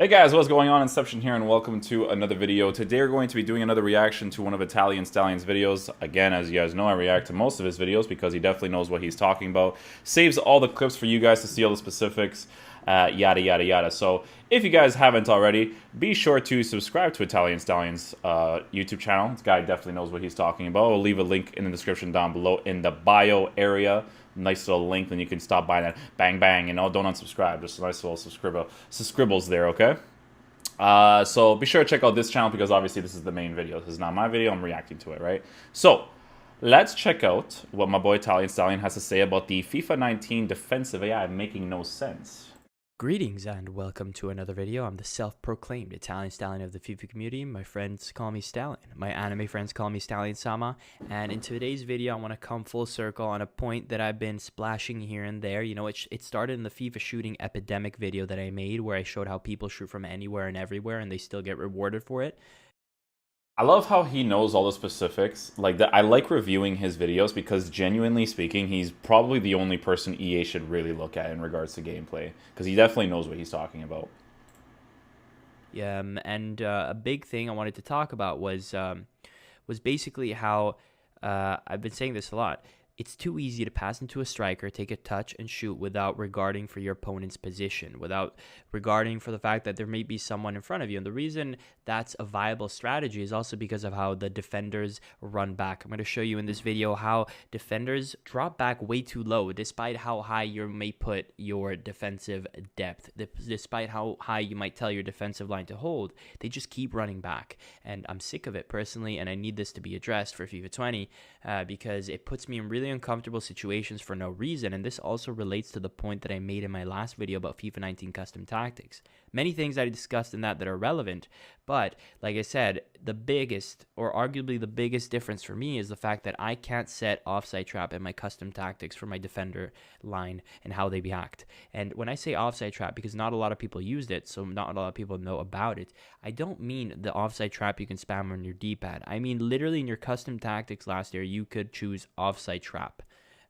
Hey guys, what's going on? Inception here, and welcome to another video. Today we're going to be doing another reaction to one of Italian Stallion's videos. Again, as you guys know, I react to most of his videos because he definitely knows what he's talking about. Saves all the clips for you guys to see all the specifics, yada yada yada. So if you guys haven't already, be sure to subscribe to Italian Stallion's YouTube channel. This guy definitely knows what he's talking about. I'll leave a link in the description down below in the bio area. Nice little link, then you can stop by that. Bang bang, don't unsubscribe. Just a nice little scribbles there, okay? So be sure to check out this channel because obviously this is the main video. This is not my video, I'm reacting to it, right? So let's check out what my boy Italian Stallion has to say about the FIFA 19 defensive AI making no sense. Greetings and welcome to another video. I'm the self-proclaimed Italian Stallion of the FIFA community. My friends call me Stallion. My anime friends call me Stallion Sama. And in today's video, I want to come full circle on a point that I've been splashing here and there. You know, it started in the FIFA shooting epidemic video that I made where I showed how people shoot from anywhere and everywhere and they still get rewarded for it. I love how he knows all the specifics. Like that, I like reviewing his videos because genuinely speaking, he's probably the only person EA should really look at in regards to gameplay because he definitely knows what he's talking about. Yeah, and a big thing I wanted to talk about was basically how I've been saying this a lot. It's too easy to pass into a striker, take a touch, and shoot without regarding for your opponent's position, without regarding for the fact that there may be someone in front of you. And the reason that's a viable strategy is also because of how the defenders run back. I'm going to show you in this video how defenders drop back way too low, despite how high you may put your defensive depth, despite how high you might tell your defensive line to hold. They just keep running back. And I'm sick of it personally, and I need this to be addressed for FIFA 20 because it puts me in really uncomfortable situations for no reason. And this also relates to the point that I made in my last video about FIFA 19 custom tactics. Many things I discussed in that are relevant, but like I said, the biggest or arguably the biggest difference for me is the fact that I can't set offside trap in my custom tactics for my defender line and how they react. And when I say offside trap, because not a lot of people used it, so not a lot of people know about it, I don't mean the offside trap you can spam on your D-pad. I mean literally in your custom tactics last year, you could choose offside trap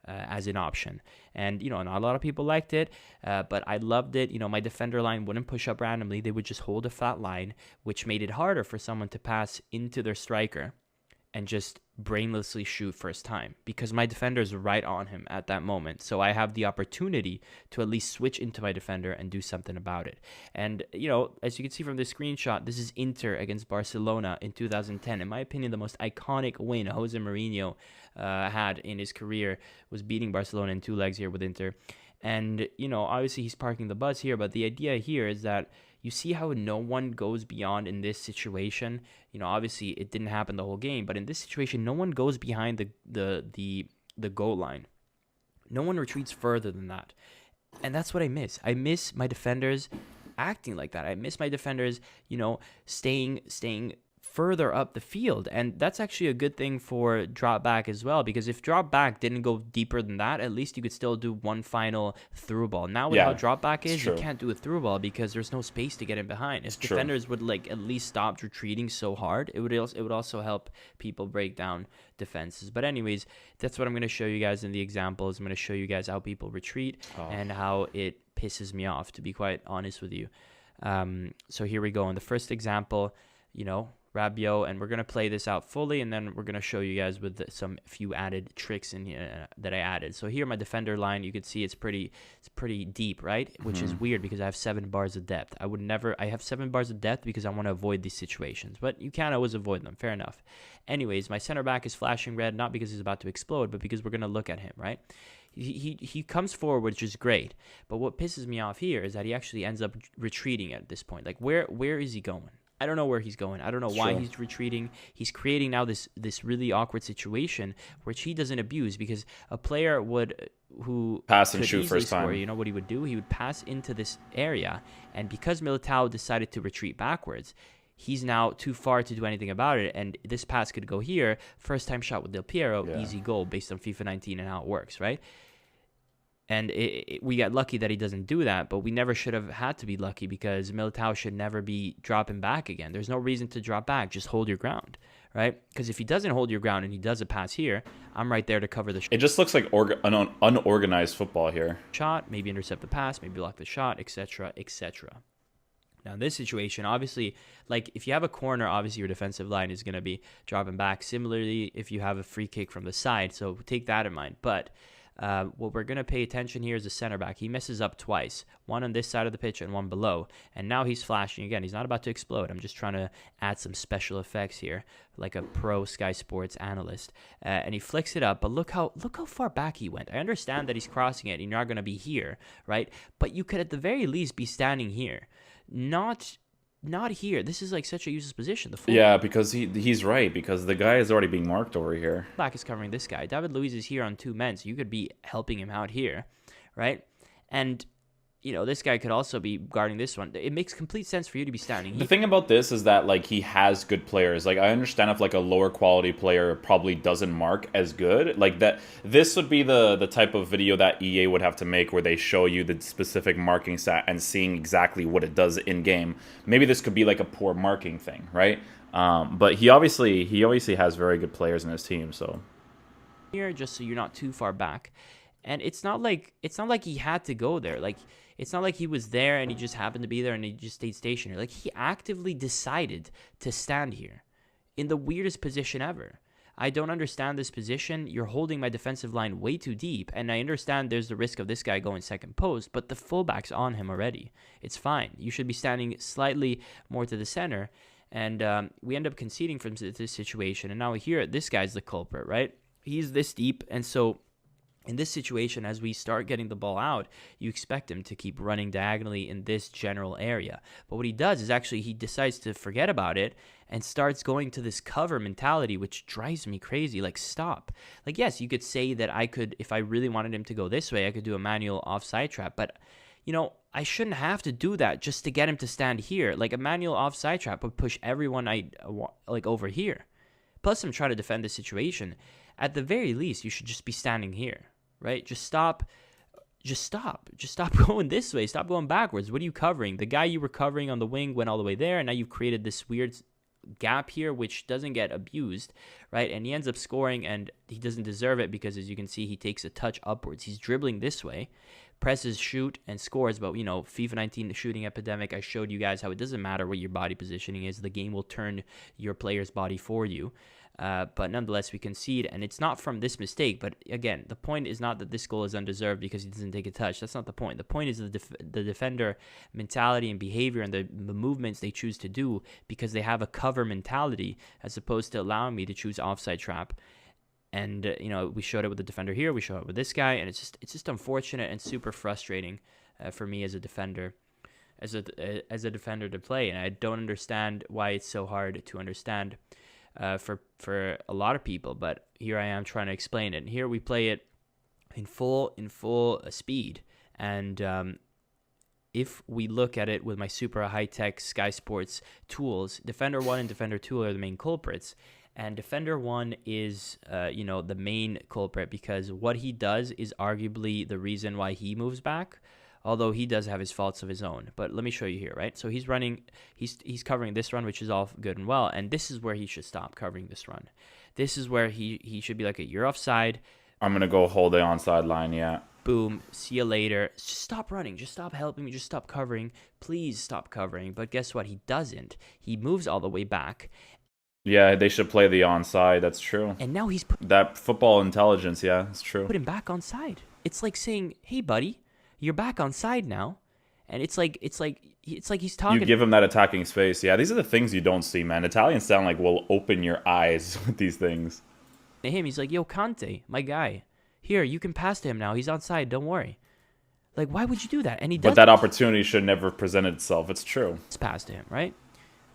as an option. And, not a lot of people liked it, but I loved it. My defender line wouldn't push up randomly. They would just hold a flat line, which made it harder for someone to pass into their striker and just brainlessly shoot first time because my defender is right on him at that moment. So I have the opportunity to at least switch into my defender and do something about it. And, as you can see from this screenshot, this is Inter against Barcelona in 2010. In my opinion, the most iconic win Jose Mourinho had in his career was beating Barcelona in 2 legs here with Inter. And, obviously he's parking the bus here, but the idea here is that you see how no one goes beyond in this situation. Obviously it didn't happen the whole game, but in this situation, no one goes behind the goal line. No one retreats further than that. And that's what I miss. I miss my defenders acting like that. I miss my defenders, staying further up the field. And that's actually a good thing for drop back as well, because if drop back didn't go deeper than that, at least you could still do one final through ball. Now with how drop back is, you can't do a through ball because there's no space to get in behind. If defenders would at least stop retreating so hard, it would also help people break down defenses. But anyways, that's what I'm going to show you guys in the examples. I'm going to show you guys how people retreat and how it pisses me off, to be quite honest with you. So here we go. In the first example, Rabiot, and we're going to play this out fully, and then we're going to show you guys with some few added tricks in here that I added. So here my defender line, you can see it's pretty deep, right? Which is weird because I have 7 bars of depth. I have 7 bars of depth because I want to avoid these situations, but you can't always avoid them. Fair enough. Anyways, my center back is flashing red, not because he's about to explode, but because we're going to look at him, right? He comes forward, which is great, but what pisses me off here is that he actually ends up retreating at this point. Like, where is he going? I don't know where he's going. I don't know why he's retreating. He's creating now this really awkward situation which he doesn't abuse, because a player who pass and shoot first time. You know what he would do? He would pass into this area, and because Militao decided to retreat backwards, he's now too far to do anything about it, and this pass could go here. First time shot with Del Piero, easy goal based on FIFA 19 and how it works, right? And we got lucky that he doesn't do that, but we never should have had to be lucky because Militao should never be dropping back again. There's no reason to drop back. Just hold your ground, right? Because if he doesn't hold your ground and he does a pass here, I'm right there to cover the shot. It just looks like unorganized football here. Shot, maybe intercept the pass, maybe block the shot, etc., etc. Now, in this situation, obviously, like if you have a corner, obviously your defensive line is going to be dropping back. Similarly, if you have a free kick from the side, so take that in mind. But what we're going to pay attention here is the center back. He messes up twice, one on this side of the pitch and one below. And now he's flashing again. He's not about to explode. I'm just trying to add some special effects here, like a pro Sky Sports analyst. And he flicks it up, but look how far back he went. I understand that he's crossing it and you're not going to be here, right? But you could at the very least be standing here. Not here. This is like such a useless position. Yeah, because he's right, because the guy is already being marked over here. Back is covering this guy. David Luiz is here on 2 men, so you could be helping him out here, right? And you know, this guy could also be guarding this one. It makes complete sense for you to be standing. The thing about this is that, like, he has good players. Like, I understand if, like, a lower quality player probably doesn't mark as good. Like, that this would be the type of video that EA would have to make where they show you the specific marking stat and seeing exactly what it does in-game. Maybe this could be, like, a poor marking thing, right? But he obviously has very good players in his team, so... Here, just so you're not too far back. And it's not like he had to go there. Like, it's not like he was there and he just happened to be there and he just stayed stationary. Like, he actively decided to stand here in the weirdest position ever. I don't understand this position. You're holding my defensive line way too deep, and I understand there's the risk of this guy going second post, but the fullback's on him already. It's fine. You should be standing slightly more to the center, and we end up conceding from this situation, and now here, this guy's the culprit, right? He's this deep, and so... in this situation, as we start getting the ball out, you expect him to keep running diagonally in this general area. But what he does is actually he decides to forget about it and starts going to this cover mentality, which drives me crazy. Like, stop. Like, yes, you could say that I could, if I really wanted him to go this way, I could do a manual offside trap. But, you know, I shouldn't have to do that just to get him to stand here. Like, a manual offside trap would push everyone like over here. Plus, I'm trying to defend this situation. At the very least, you should just be standing here, right? Just stop going this way. Stop going backwards. What are you covering? The guy you were covering on the wing went all the way there, and now you've created this weird gap here, which doesn't get abused, right? And he ends up scoring, and he doesn't deserve it because, as you can see, he takes a touch upwards. He's dribbling this way, presses, shoot, and scores. But, you know, FIFA 19, the shooting epidemic, I showed you guys how it doesn't matter what your body positioning is. The game will turn your player's body for you. But nonetheless, we concede, and it's not from this mistake. But again, the point is not that this goal is undeserved because he doesn't take a touch. That's not the point. The point is the defender mentality and behavior and the movements they choose to do because they have a cover mentality as opposed to allowing me to choose offside trap. And you know, we showed it with the defender here. We showed it with this guy, and it's just unfortunate and super frustrating for me as a defender. As a defender to play, and I don't understand why it's so hard to understand for a lot of people, but here I am trying to explain it. And here we play it in full speed, and if we look at it with my super high-tech Sky Sports tools, Defender 1 and Defender 2 are the main culprits, and Defender 1 is you know, the main culprit because what he does is arguably the reason why he moves back, although he does have his faults of his own. But let me show you here, right? So he's running, he's covering this run, which is all good and well, and this is where he should stop covering this run. This is where he should be like, you're offside. I'm going to go hold the onside line, yeah. Boom, see you later. Just stop running. Just stop helping me. Just stop covering. Please stop covering. But guess what? He doesn't. He moves all the way back. Yeah, they should play the onside. That's true. And now he's that football intelligence, yeah, it's true. Put him back onside. It's like saying, hey, buddy, you're back on side now, and it's like he's talking. You give him that attacking space. Yeah, these are the things you don't see, man. Italians sound like will open your eyes with these things. To him, he's like, yo, Conte, my guy, here, you can pass to him now. He's on side. Don't worry. Like, why would you do that? And he does. But that opportunity should never present itself. It's true. It's pass to him, right?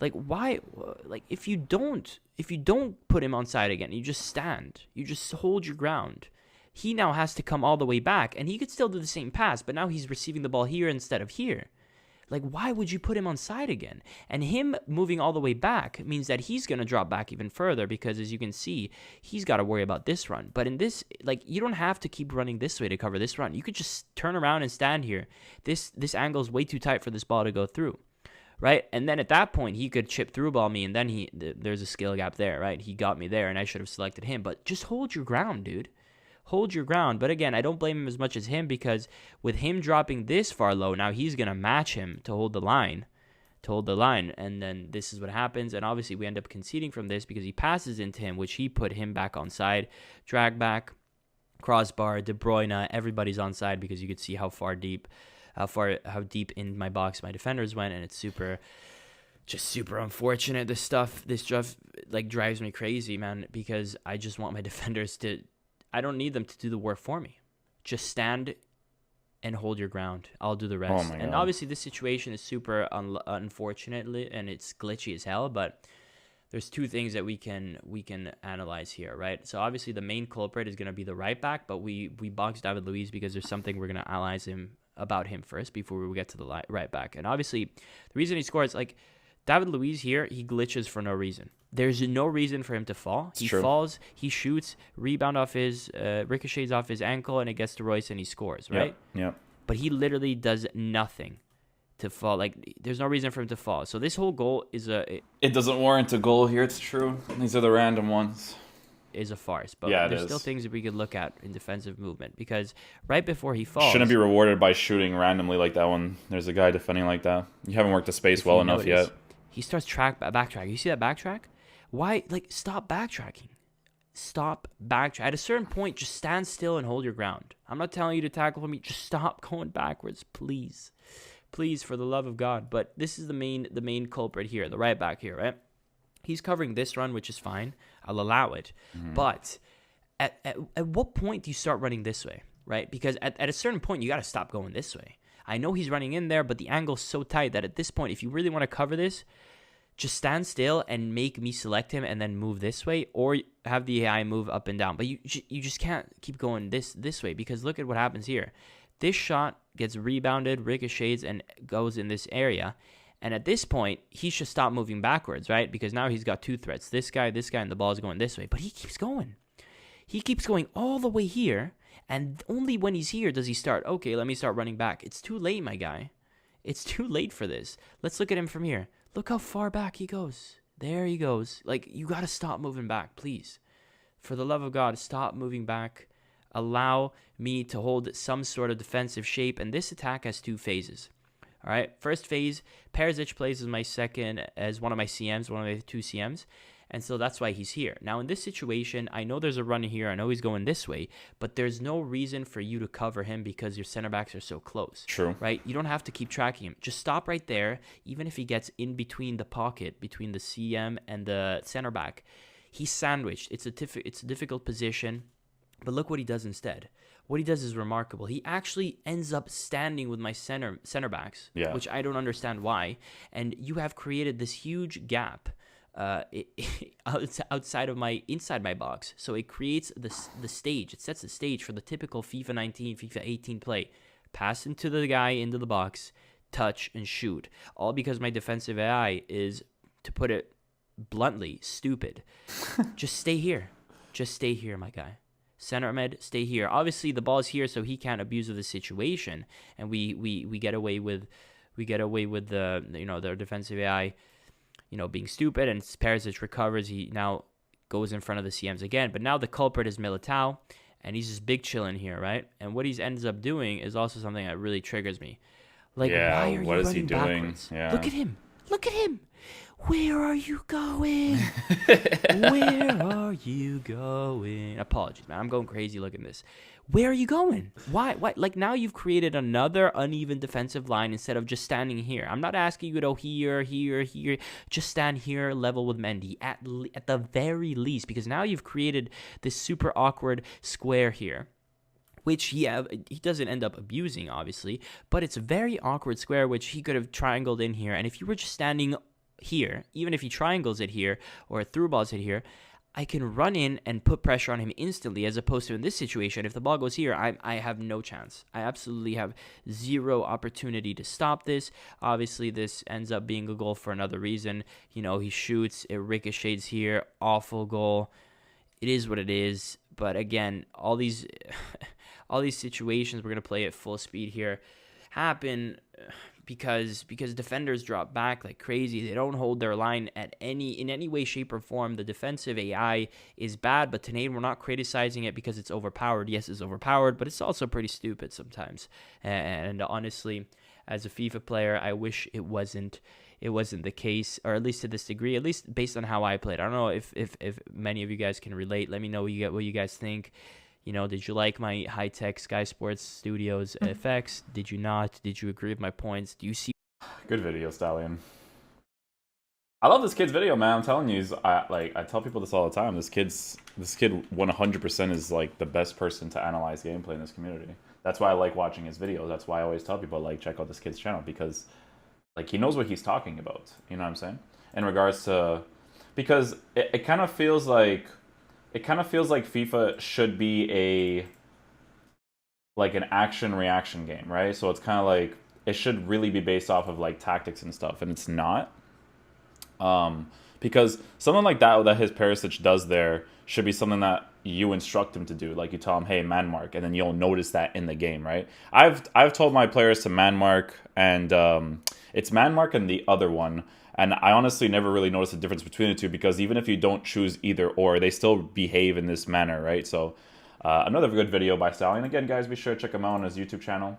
Like, why? Like, if you don't put him on side again, you just stand. You just hold your ground. He now has to come all the way back, and he could still do the same pass, but now he's receiving the ball here instead of here. Like, why would you put him on side again? And him moving all the way back means that he's going to drop back even further because, as you can see, he's got to worry about this run. But in this, like, you don't have to keep running this way to cover this run. You could just turn around and stand here. This angle is way too tight for this ball to go through, right? And then at that point, he could chip through ball me, and then there's a skill gap there, right? He got me there, and I should have selected him. But just hold your ground, dude. Hold your ground. But again, I don't blame him as much as him because with him dropping this far low, now he's going to match him to hold the line, to hold the line. And then this is what happens. And obviously we end up conceding from this because he passes into him, which he put him back on side, drag back, crossbar, De Bruyne, everybody's on side because you could see how deep in my box my defenders went. And it's super unfortunate. This stuff like drives me crazy, man, because I just want my defenders I don't need them to do the work for me. Just stand and hold your ground. I'll do the rest. And obviously this situation is super unfortunate and it's glitchy as hell, but there's two things that we can analyze here, right? So obviously the main culprit is going to be the right back, but we box David Luiz because there's something we're going to analyze about him first before we get to the right back. And obviously the reason he scores, like David Luiz here, he glitches for no reason. There's no reason for him to fall. He falls, he shoots, rebound off his, ricochets off his ankle, and it gets to Royce and he scores, right? Yeah. But he literally does nothing to fall. Like, there's no reason for him to fall. So this whole goal is it doesn't warrant a goal here, it's true. These are the random ones. Is a farce. But there's still things that we could look at in defensive movement, because right before he falls... Shouldn't be rewarded by shooting randomly like that one. There's a guy defending like that. You haven't worked the space well enough yet. He starts backtrack. You see that backtrack? Why? Like, stop backtracking. Stop backtrack. At a certain point, just stand still and hold your ground. I'm not telling you to tackle for me. Just stop going backwards, please. Please, for the love of God. But this is the main culprit here, the right back here, right? He's covering this run, which is fine. I'll allow it. Mm-hmm. But at what point do you start running this way, right? Because at a certain point, you got to stop going this way. I know he's running in there, but the angle's so tight that at this point, if you really want to cover this, just stand still and make me select him and then move this way, or have the AI move up and down. But you just can't keep going this way, because look at what happens here. This shot gets rebounded, ricochets, and goes in this area. And at this point, he should stop moving backwards, right? Because now he's got two threats. This guy, and the ball is going this way. But he keeps going. He keeps going all the way here. And only when he's here does he start, okay, let me start running back. It's too late, my guy. It's too late for this. Let's look at him from here. Look how far back he goes. There he goes. Like, you got to stop moving back, please. For the love of God, stop moving back. Allow me to hold some sort of defensive shape. And this attack has two phases. All right. First phase, Perisic plays as one of my CMs, one of my two CMs. And so that's why he's here. Now, in this situation, I know there's a run here. I know he's going this way, but there's no reason for you to cover him because your center backs are so close. True. Right? You don't have to keep tracking him. Just stop right there. Even if he gets in between the pocket, between the CM and the center back, he's sandwiched. It's a difficult position, but look what he does instead. What he does is remarkable. He actually ends up standing with my center backs, which I don't understand why. And you have created this huge gap inside my box. So it creates the stage. It sets the stage for the typical FIFA 19, FIFA 18 play. Pass into the guy into the box, touch, and shoot. All because my defensive AI is, to put it bluntly, stupid. Just stay here. Just stay here, my guy. Center mid, stay here. Obviously, the ball is here, so he can't abuse of the situation, and we get away with the their defensive AI, being stupid, and Perisic recovers. He now goes in front of the CMs again, but now the culprit is Militao, and he's just big chilling here, right? And what he ends up doing is also something that really triggers me. Like, why are you running backwards? Yeah. Look at him. Look at him. Where are you going? Where are you going? Apologies, man. I'm going crazy looking at this. Where are you going? Why? Like, now you've created another uneven defensive line instead of just standing here. I'm not asking you to go here. Just stand here level with Mendy at the very least, because now you've created this super awkward square here, which he doesn't end up abusing, obviously, but it's a very awkward square, which he could have triangled in here. And if you were just standing here, even if he triangles it here or through balls it here, I can run in and put pressure on him instantly, as opposed to in this situation, if the ball goes here, I have no chance. I absolutely have zero opportunity to stop this. Obviously, this ends up being a goal for another reason. He shoots, it ricochets here, awful goal. It is what it is. But again, all these situations, we're going to play at full speed here, happen because defenders drop back like crazy. They don't hold their line in any way, shape, or form. The defensive AI is bad, but today we're not criticizing it because it's overpowered. Yes, it's overpowered, but it's also pretty stupid sometimes. And honestly, as a FIFA player, I wish it wasn't. it wasn't the case, or at least to this degree, at least based on how I played. I don't know if many of you guys can relate. Let me know what you guys think. You know, did you like my high-tech Sky Sports Studios effects? Did you not? Did you agree with my points? Do you see? Good video, Stallion. I love this kid's video, man. I'm telling you, I tell people this all the time. This kid 100% is like the best person to analyze gameplay in this community. That's why I like watching his videos. That's why I always tell people, like, check out this kid's channel, because like he knows what he's talking about. You know what I'm saying? In regards to, because it kind of feels like FIFA should be an action reaction game, right? So it's kind of like it should really be based off of like tactics and stuff, and it's not. Because something like that his Perisic does there should be something that you instruct him to do. Like you tell him, hey, man mark, and then you'll notice that in the game, right? I've told my players to man mark, and it's man mark and the other one. And I honestly never really noticed the difference between the two, because even if you don't choose either or, they still behave in this manner, right? So another good video by Stallion. Again, guys, be sure to check him out on his YouTube channel.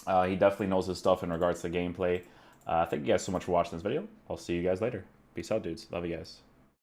He definitely knows his stuff in regards to gameplay. Thank you guys so much for watching this video. I'll see you guys later. Peace out, dudes. Love you guys.